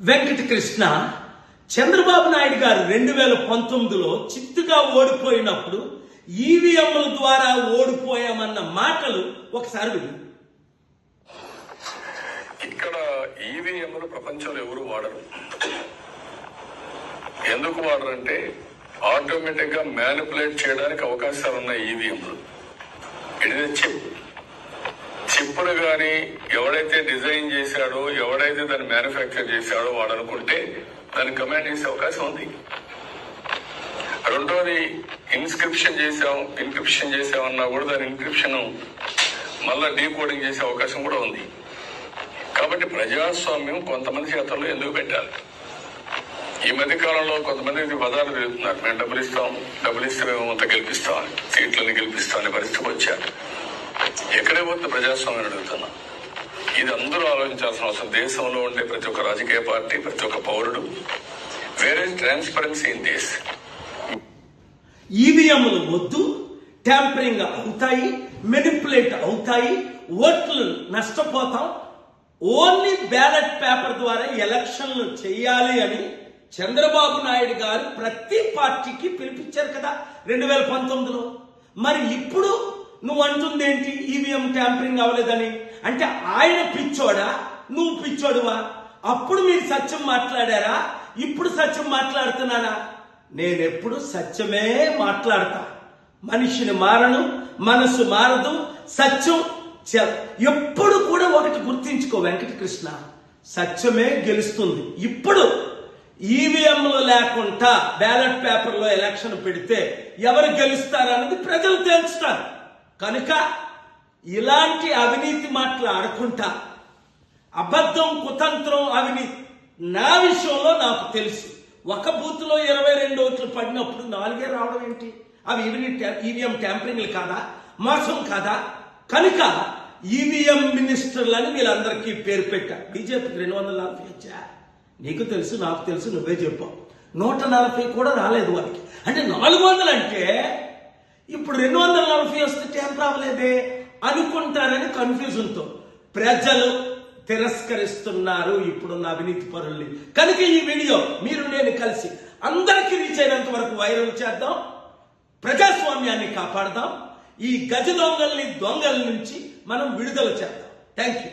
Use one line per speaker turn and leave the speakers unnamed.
వెంకటకృష్ణ చంద్రబాబు నాయుడు గారు 2019లో చిత్తుగా ఓడిపోయినప్పుడు ఈవీఎంల ద్వారా ఓడిపోయామన్న మాటలు ఒకసారి విను.
ఇక్కడ ఈవీఎంలు ప్రపంచంలో ఎవరు వాడరు. ఎందుకు వాడరంటే ఆటోమేటిక్ గా మ్యానిపులేట్ చేయడానికి అవకాశాలు ఉన్నాయి ఈవీఎంలు. ఇది చిప్పులు కానీ ఎవడైతే డిజైన్ చేశాడో, ఎవడైతే దాన్ని మ్యానుఫ్యాక్చర్ చేశాడో వాడు అనుకుంటే దాన్ని కమాండ్ చేసే అవకాశం ఉంది. రెండోది ఇన్స్క్రిప్షన్ చేసామన్నా కూడా దాని ఇన్క్రిప్షన్ మళ్ళా డీకోడింగ్ చేసే అవకాశం కూడా ఉంది. కాబట్టి ప్రజాస్వామ్యం కొంతమంది చేతుల్లో ఎందుకు పెట్టాలి? ఈ మధ్య కాలంలో కొంతమంది పదాలు తిరుగుతున్నారు. మేము డబ్బులు ఇస్తే మేము అంత గెలిపిస్తాం, సీట్లని గెలిపిస్తాం అనే పరిస్థితికి వచ్చారు. ఎక్కడే పోతే ప్రజాస్వామ్యం అడుగుతున్నా. ఇది అందరూ ఆలోచించాల్సిన అవసరం. దేశంలో ఉండే ప్రతి ఒక్క రాజకీయ పార్టీ, ప్రతి ఒక్క పౌరుడు వేరే ట్రాన్స్పరెన్సీ ఇన్ దిస్.
ఈవీఎంలు వద్దు, ట్యాంపరింగ్ అవుతాయి, మెనిపులేట్ అవుతాయి, ఓట్లు నష్టపోతాం, ఓన్లీ బ్యాలెట్ పేపర్ ద్వారా ఎలక్షన్లు చేయాలి అని చంద్రబాబు నాయుడు గారు ప్రతి పార్టీకి పిలిపించారు కదా 2019లో. మరి ఇప్పుడు నువ్వు అంటుందేంటి ఈవీఎం ట్యాంపరింగ్ అవ్వలేదని? అంటే ఆయన పిచ్చోడా, నువ్వు పిచ్చోడువా? అప్పుడు మీరు సత్యం మాట్లాడారా, ఇప్పుడు సత్యం మాట్లాడుతున్నారా? నేనెప్పుడు సత్యమే మాట్లాడతా. మనిషిని మారను, మనసు మారదు, సత్యం ఎప్పుడు కూడా ఒకటి గుర్తించుకో వెంకటకృష్ణ, సత్యమే గెలుస్తుంది. ఇప్పుడు ఈవీఎంలు లేకుండా బ్యాలెట్ పేపర్లో ఎలక్షన్ పెడితే ఎవరు గెలుస్తారన్నది ప్రజలు తెలుస్తారు. కనుక ఇలాంటి అవినీతి మాటలు ఆడుకుంటా, అబద్ధం, కుతంత్రం, అవినీతి నా విషయంలో నాకు తెలుసు. ఒక బూత్ లో 22 ఓట్లు పడినప్పుడు 4 రావడం ఏంటి? అవి ఈవీఎం ట్యాంపరింగ్లు కాదా, మోసం కాదా? కనుక ఈవీఎం మినిస్టర్లని వీళ్ళందరికీ పేరు పెట్టా. బీజేపీకి 240 వచ్చా, నీకు తెలుసు, నాకు తెలుసు, నువ్వే చెప్పావు. 140 కూడా రాలేదు వారికి. అంటే 400 అంటే ఇప్పుడు 240 వస్తే ట్యాంపర్ అవ్వలేదే అనుకుంటారని కన్ఫ్యూజన్తో ప్రజలు తిరస్కరిస్తున్నారు ఇప్పుడున్న అవినీతి పరుల్ని. కనుక ఈ వీడియో మీరు నేను కలిసి అందరికీ రీచ్ అయినంత వరకు వైరల్ చేద్దాం, ప్రజాస్వామ్యాన్ని కాపాడదాం, ఈ గజ దొంగల నుంచి మనం విడుదల చేద్దాం. Thank you.